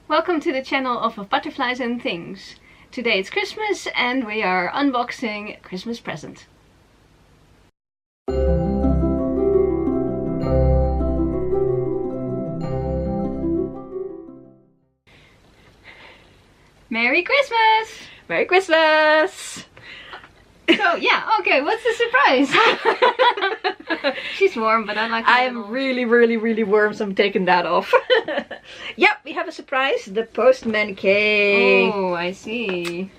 Welcome to the channel of Butterflies and Things. Today it's Christmas and we are unboxing a Christmas present. Merry Christmas! Merry Christmas! So yeah, okay, what's the surprise? She's warm, but I like I'm really warm, so I'm taking that off. Yep, we have a surprise. The postman came. Oh, I see.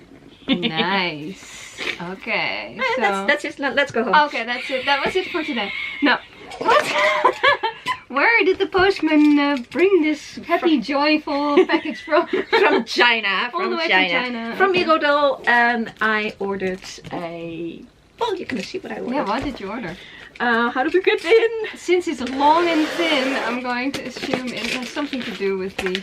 Nice. Okay. So That's it. Let's go home. okay, that's it. That was it for today. No. What? Where did the postman bring this happy, joyful package from? From China. All the way from China. From Okay. Mirodoll, and I ordered a... Well, you're gonna see what I ordered. Yeah, what did you order? How do we get in? Since it's long and thin, I'm going to assume it has something to do with the...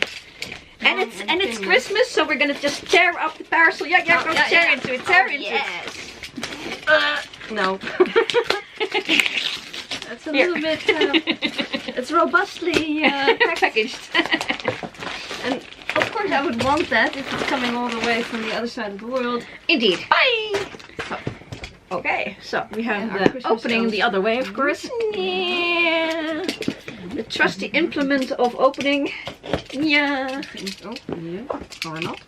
And it's Christmas, so we're gonna just tear up the parcel. Yeah, go tear into it. Tear into it. No. That's a Here. little bit... it's robustly packaged. And of course I would want that if it's coming all the way from the other side of the world. Indeed. Bye! So, okay, so we have Yeah, our the Christmas opening elves. the other way, of course. Yeah. The trusty implement of opening. Yeah. Oh, yeah. Or not.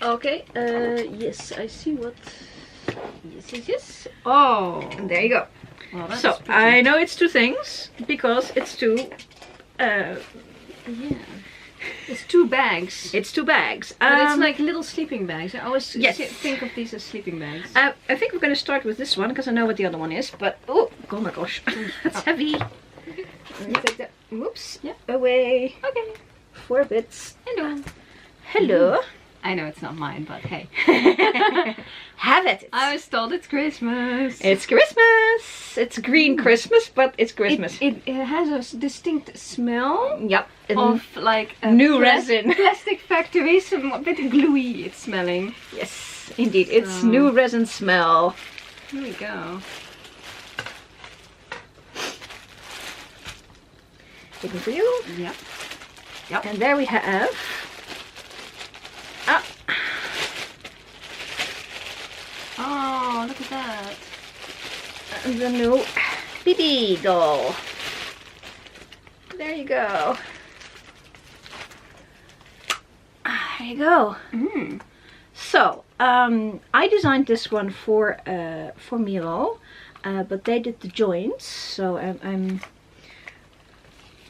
Okay, yes, I see what... Yes. Oh! And there you go. Well, that's So, pretty. I know it's two things, because it's two... Yeah. It's two bags. It's two bags. But it's like little sleeping bags. I always Yes. think of these as sleeping bags. I think we're going to start with this one, because I know what the other one is, but... Oh my gosh. That's heavy. Take that. Whoops. Yeah. Away. Okay. 4 bits. Hello. Hello. I know it's not mine, but hey. Have it. I was told it's Christmas. It's Christmas. It's green Christmas, but it's Christmas. It has a distinct smell Yep. of like a new resin. plastic factory, some a bit gluey it's smelling. Yes, indeed. It's So- new resin smell. Here we go. Taking for you. Yep. And there we have. Ah, Oh, look at that. the new Bibi doll. There you go. There you go. Mm. So, I designed this one for Milo, but they did the joints. So I'm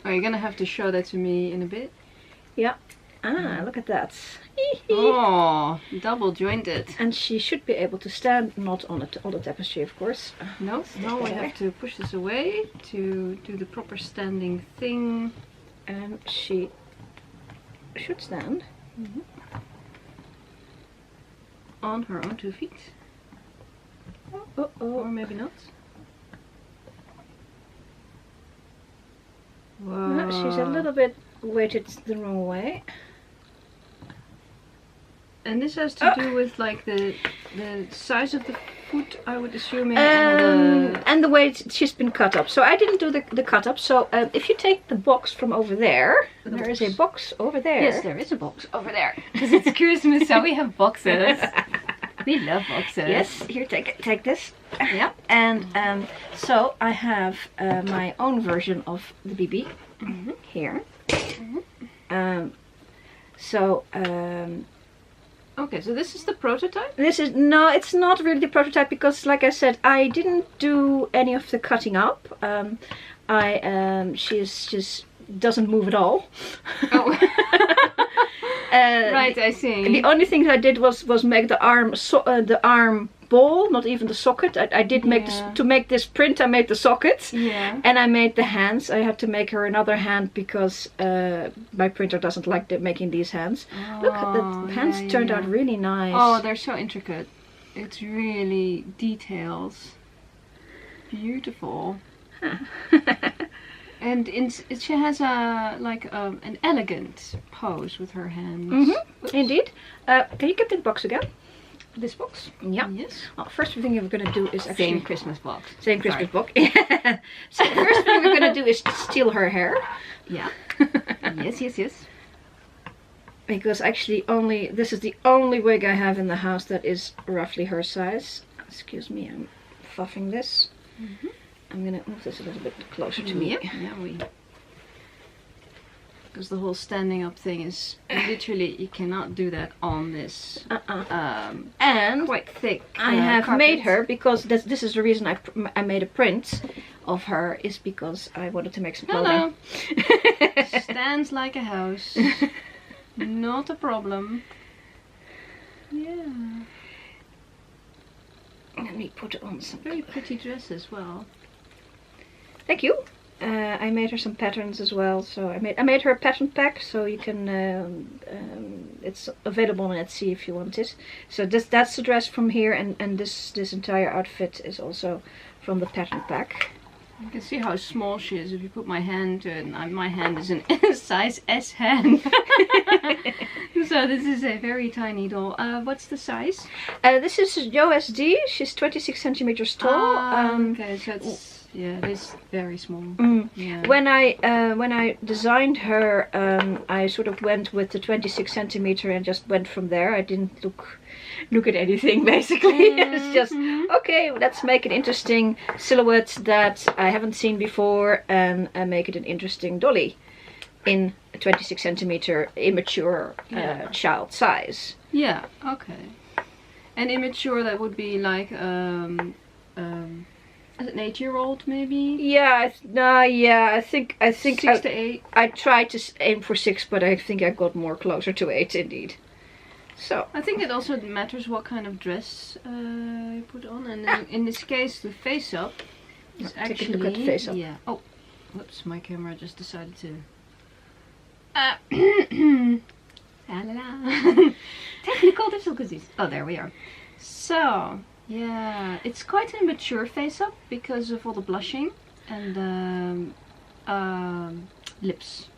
Are you gonna have to show that to me in a bit? yeah. Ah, look at that. Oh, double jointed. And she should be able to stand, not on the tapestry, of course. No, now we have to push this away to do the proper standing thing. And she should stand. On her own 2 feet. Oh, Or maybe not. Whoa. no, she's a little bit weighted the wrong way. And this has to do with like the size of the foot, I would assume, and And the way she's been cut up. So I didn't do the cut up. So if you take the box from over there, there is a box over there. yes, there is a box over there. Because it's Christmas, so we have boxes. We love boxes. Yes, here, take this. Yeah. And so I have my own version of the BB here. Okay, so this is the prototype. This is it's not really the prototype because, like I said, I didn't do any of the cutting up. She's just doesn't move at all. Oh. Right, I see. The only thing that I did was make the arm ball, not even the socket. I did make this to make this print. I made the socket. Yeah. And I made the hands. I had to make her another hand because my printer doesn't like making these hands. Look, the hands turned out really nice. Oh, they're so intricate. It's really details. Beautiful. And she has an elegant pose with her hands. Indeed. Can you get the box again? This box? Yeah. Yes. Well, first thing we're going to do is actually... Same Christmas box. Same Christmas box. So the first thing we're going to do is steal her hair. Yeah. Yes. because actually this is the only wig I have in the house that is roughly her size. Excuse me, I'm fluffing this. I'm gonna move this a little bit closer to me. Because the whole standing up thing is literally, you cannot do that on this and quite thick I have carpet. made her, because this is the reason I made a print of her, is because I wanted to make some clothing. Stands like a house. Not a problem. Yeah. Let me put on some very pretty dress as well. Thank you. I made her some patterns as well, so I made her a pattern pack, so you can it's available on Etsy if you want it. So that's the dress from here, and this entire outfit is also from the pattern pack. You can see how small she is if you put my hand to it. My hand is a size S hand. So this is a very tiny doll. What's the size? This is OSD. She's 26 centimeters tall. Okay, so it's, yeah, it is very small. Yeah. When I designed her, I sort of went with the 26 centimeter and just went from there. I didn't look at anything basically. It's just okay, let's make an interesting silhouette that I haven't seen before, and make it an interesting dolly in a 26 centimeter immature child size. Yeah, okay. And immature, that would be like an 8-year-old maybe? Yeah, I think 6 to 8. I tried to aim for 6, but I think I got more closer to 8 indeed. So I think it also matters what kind of dress you put on, and in this case the face up is actually, take a look at the face up. Yeah. Oh, whoops! My camera just decided to. La la la. Technical difficulties. Oh, there we are. So yeah, it's quite a mature face up because of all the blushing and lips.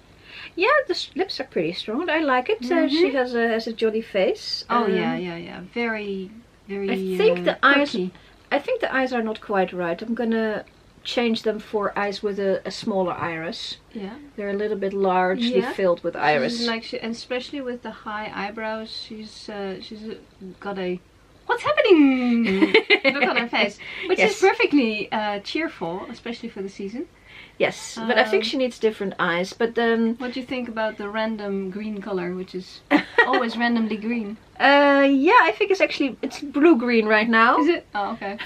Yeah, the lips are pretty strong. I like it. She has a jolly face. Oh yeah. Very. I think the eyes are not quite right. I'm gonna change them for eyes with a smaller iris. Yeah. They're a little bit largely filled with iris. And especially with the high eyebrows, she's got a what's happening look on her face, which is perfectly cheerful, especially for the season. Yes, but I think she needs different eyes. But then, what do you think about the random green color, which is always randomly green? Yeah, I think it's blue-green right now. Is it? Oh, okay.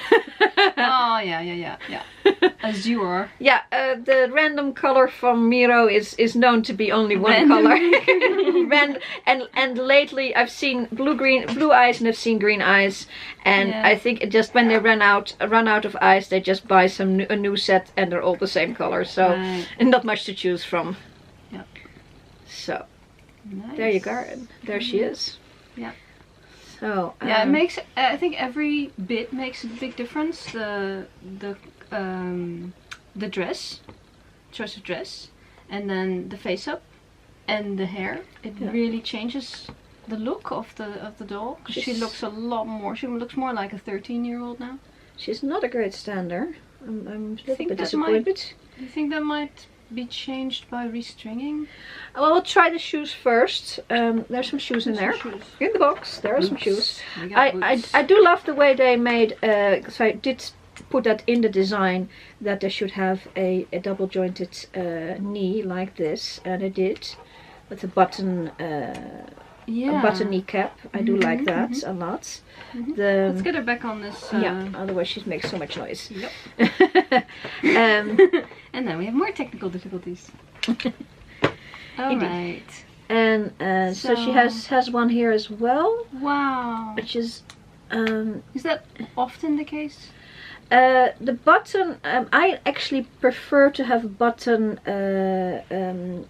Oh, yeah. Azure. Yeah, the random color from Miro is known to be only one color. and lately I've seen blue eyes, and I've seen green eyes, and I think it just when they run out of eyes, they just buy a new set, and they're all the same color. So and not much to choose from. Yeah. So nice. There you go. There she is. Yeah. So yeah, it makes. I think every bit makes a big difference. The dress, choice of dress, and then the face up, and the hair. It really changes the look of the doll. Because she looks a lot more. She looks more like a 13-year-old now. She's not a great stander. I'm a little bit disappointed. Do you think that might be changed by restringing? Well, we'll try the shoes first. There's some shoes in there. In the box, there are some shoes. I do love the way they made, so I did put that in the design, that they should have a double jointed knee like this, and I did, with a button a button kneecap. I do like that a lot. Let's get her back on this. Yeah, otherwise she makes so much noise. Yep. And then we have more technical difficulties. Alright. And so she has one here as well. Wow. Which is that often the case? The button, I actually prefer to have button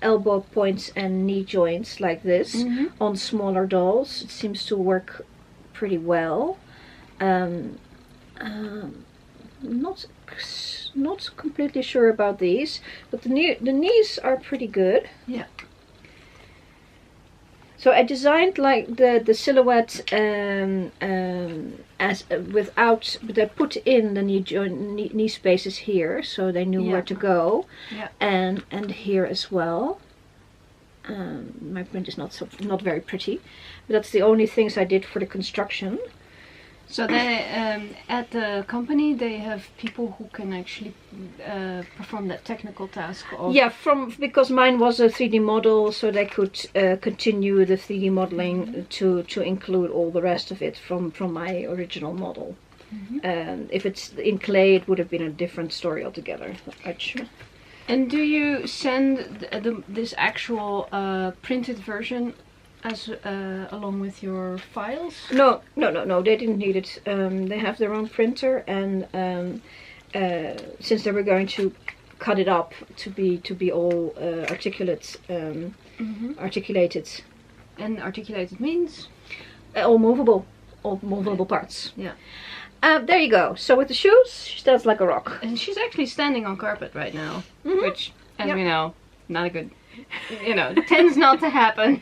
elbow points and knee joints like this on smaller dolls. It seems to work pretty well. Not completely sure about these, but the knees are pretty good. Yeah. So I designed like the silhouette as without, but I put in the knee spaces here, so they knew where to go, and here as well. My print is not very pretty, but that's the only things I did for the construction. So they at the company they have people who can actually perform that technical task of... Yeah, because mine was a 3D model, so they could continue the 3D modeling to include all the rest of it from my original model. If it's in clay, it would have been a different story altogether. And do you send this actual printed version as along with your files? No, they didn't need it. They have their own printer, and since they were going to cut it up to be all articulated. And articulated means? All movable parts. Yeah. There you go. So with the shoes, she stands like a rock. And she's actually standing on carpet right now, which, as we know, not a good, tends not to happen.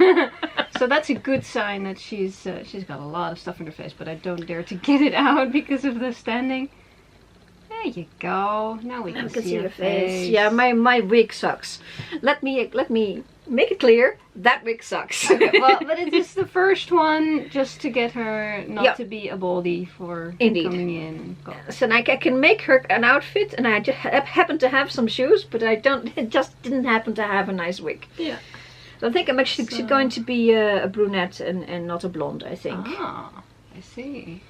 So that's a good sign that she's got a lot of stuff in her face, but I don't dare to get it out because of the standing. There you go. Now we can see your face. Yeah, my wig sucks. Let me make it clear, that wig sucks. Okay, well, but it is the first one just to get her not to be a baldy for coming in. So I can make her an outfit, and I just happen to have some shoes, but I just didn't happen to have a nice wig. Yeah. So I think I'm actually going to be a brunette and not a blonde, I think. Ah, I see.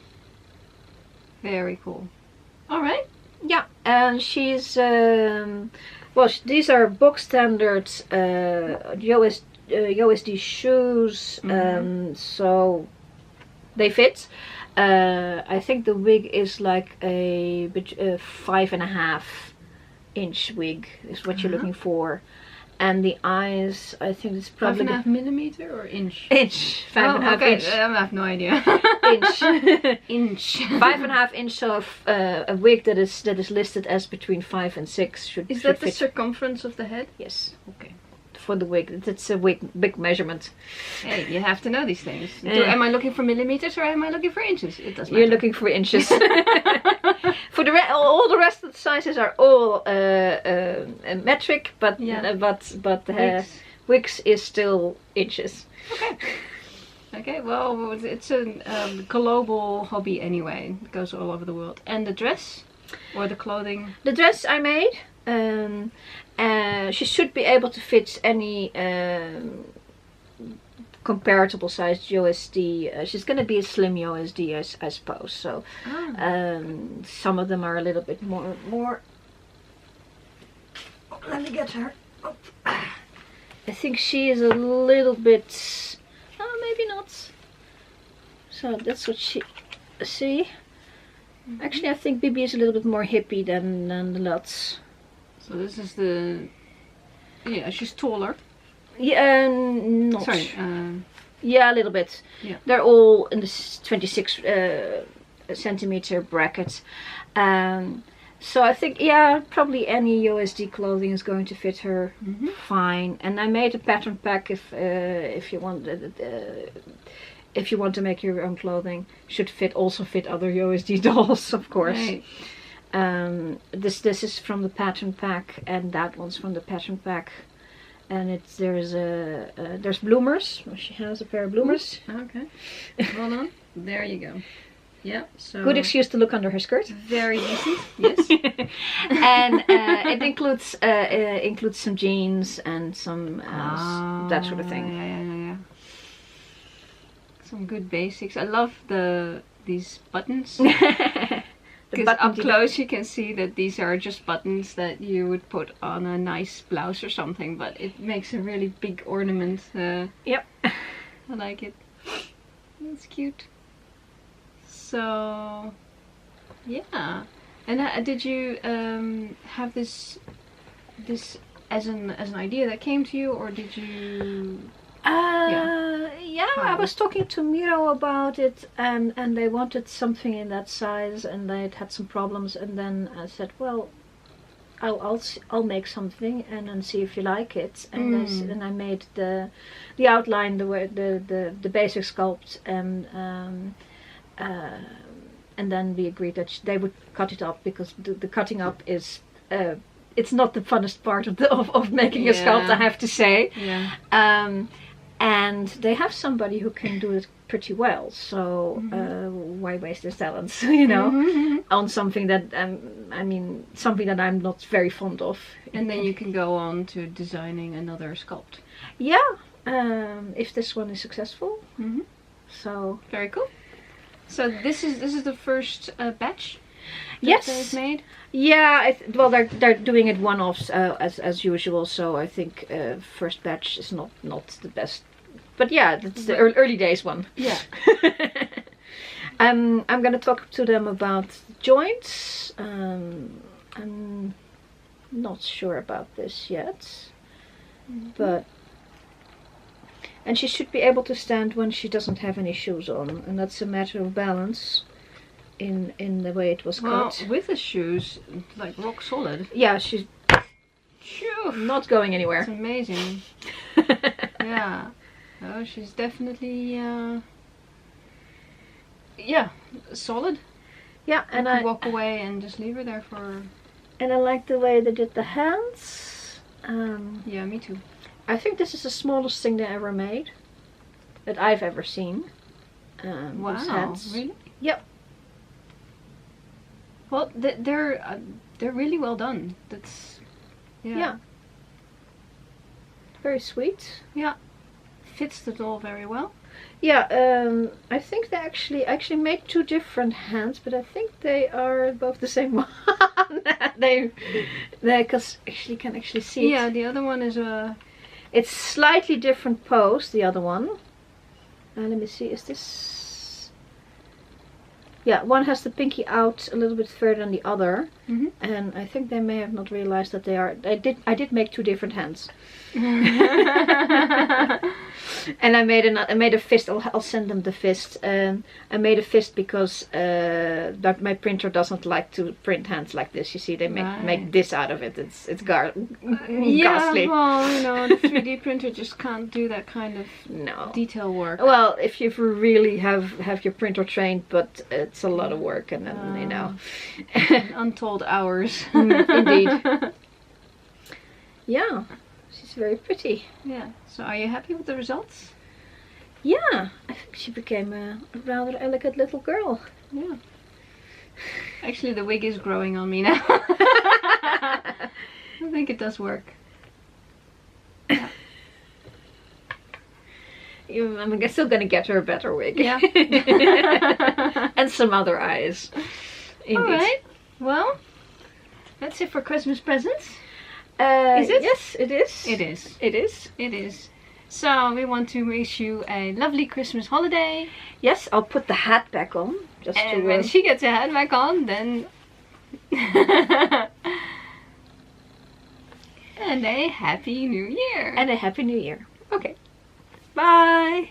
Very cool. All right. Yeah, and she's these are book standard USD shoes, so they fit. I think the wig is like a 5.5 inch wig is what you're looking for. And the eyes, I think it's probably 5.5 millimeter or inch? Inch. 5.5 inch. I have no idea. Inch. Inch. 5.5 inch of a wig that is listed as between 5 and 6 should. Is that the circumference of the head? Yes. Okay. For the wig, it's a big measurement. Hey, you have to know these things. Am I looking for millimeters or am I looking for inches? It doesn't matter. You're looking for inches. For all the rest of the sizes are all metric, but wigs is still inches. Okay. Okay. Well, it's a global hobby anyway. It goes all over the world. And the dress or the clothing? The dress I made. She should be able to fit any comparable sized USD. She's going to be a slim USD, I suppose. So some of them are a little bit more. Oh, let me get her. Oh. I think she is a little bit. Maybe not. So that's what she. See. Actually, I think Bibi is a little bit more hippie than the Lutz. So this is the... Yeah, she's taller. Yeah, not... Sorry. Yeah, a little bit. Yeah. They're all in the 26 centimeter bracket. So I think, yeah, probably any USD clothing is going to fit her fine. And I made a pattern pack if you want... if you want to make your own clothing, should also fit other USD dolls, of course. Right. This is from the pattern pack, and that one's from the pattern pack. And there's bloomers. She has a pair of bloomers. Okay. Hold on. There you go. Yeah. So good excuse to look under her skirt. Very decent. Yes. And it includes some jeans and some that sort of thing. Yeah. Some good basics. I love these buttons. Because up close you can see that these are just buttons that you would put on a nice blouse or something, but it makes a really big ornament. Yep. I like it. It's cute. So, yeah. And did you have this as an idea that came to you, or did you... I was talking to Miro about it, and they wanted something in that size, and they'd had some problems, and then I said, well, I'll make something and then see if you like it, and then I made the outline, the basic sculpt, and then we agreed that they would cut it up, because the cutting up is it's not the funnest part of making a sculpt, I have to say. Yeah. And they have somebody who can do it pretty well, so why waste their talents, you know, on something that I mean, something that I'm not very fond of. And then you can go on to designing another sculpt. Yeah, if this one is successful. So very cool. So this is the first batch that yes, they've made. Yeah, well, they're doing it one-offs as usual. So I think first batch is not the best, but yeah, that's the early days one. Yeah. I'm gonna talk to them about joints. I'm not sure about this yet, but. And she should be able to stand when she doesn't have any shoes on, and that's a matter of balance in the way it was cut. With the shoes, like rock solid. Yeah, she's not going anywhere. It's amazing. Yeah. Oh, she's definitely solid. Yeah, and I walk away and just leave her there for. And I like the way they did the hands. Yeah, me too. I think this is the smallest thing they ever made that I've ever seen. Wow, really? Yep. Well, they're really well done. That's yeah. Very sweet. Yeah, fits the doll very well. Yeah, I think they actually made two different hands, but I think they are both the same one. they because you can actually see. Yeah, the other one is a. It's slightly different pose, the other one. Let me see, is this... Yeah, one has the pinky out a little bit further than the other. And I think they may have not realized that they are... I did make two different hands. And I made a fist. I'll send them the fist. I made a fist because that my printer doesn't like to print hands like this. You see, they make this out of it. It's ghastly. Yeah, well, you know, the 3D printer just can't do that kind of detail work. Well, if you really have your printer trained, but it's a lot of work, and then you know, untold hours. Indeed. Yeah. She's very pretty. Yeah. So are you happy with the results? Yeah. I think she became a rather elegant little girl. Yeah. Actually, the wig is growing on me now. I think it does work. Yeah. I'm still gonna get her a better wig. Yeah. And some other eyes. Indeed. Alright. Well, that's it for Christmas presents. Is it? Yes, it is. It is. It is. It is. So we want to wish you a lovely Christmas holiday. Yes, I'll put the hat back on. And when she gets her hat back on, then... And a Happy New Year. And a Happy New Year. Okay. Bye.